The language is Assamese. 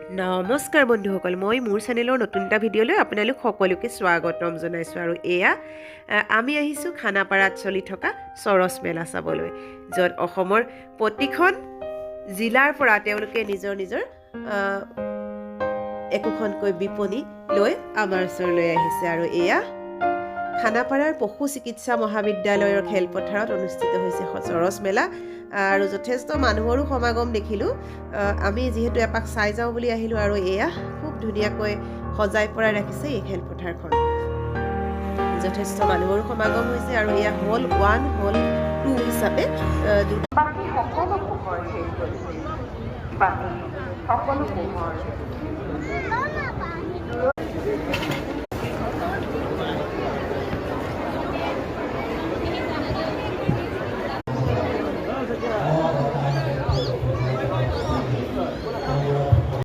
নমস্কাৰ বন্ধুসকল, মই মোৰ চেনেলৰ নতুন এটা ভিডিঅ'লৈ আপোনালোক সকলোকে স্বাগতম জনাইছোঁ। আৰু এয়া আমি আহিছোঁ খানাপাৰাত চলি থকা চৰচ মেলা চাবলৈ, য'ত অসমৰ প্ৰতিখন জিলাৰ পৰা তেওঁলোকে নিজৰ নিজৰ একোখনকৈ বিপণী লৈ আমাৰ ওচৰলৈ আহিছে। আৰু এয়া খানাপাৰাৰ পশু চিকিৎসা মহাবিদ্যালয়ৰ খেলপথাৰত অনুষ্ঠিত হৈছে চৰচ মেলা। আৰু যথেষ্ট মানুহৰো সমাগম দেখিলোঁ। আমি যিহেতু এপাক চাই যাওঁ বুলি আহিলোঁ। আৰু এয়া খুব ধুনীয়াকৈ সজাই পৰাই ৰাখিছে এই খেলপথাৰখন। যথেষ্ট মানুহৰো সমাগম হৈছে। আৰু এয়া হল 1 হল 2 হিচাপে বাকী সকলো পোহৰ শেষ হৈছে। বাকী সকলো পোহৰ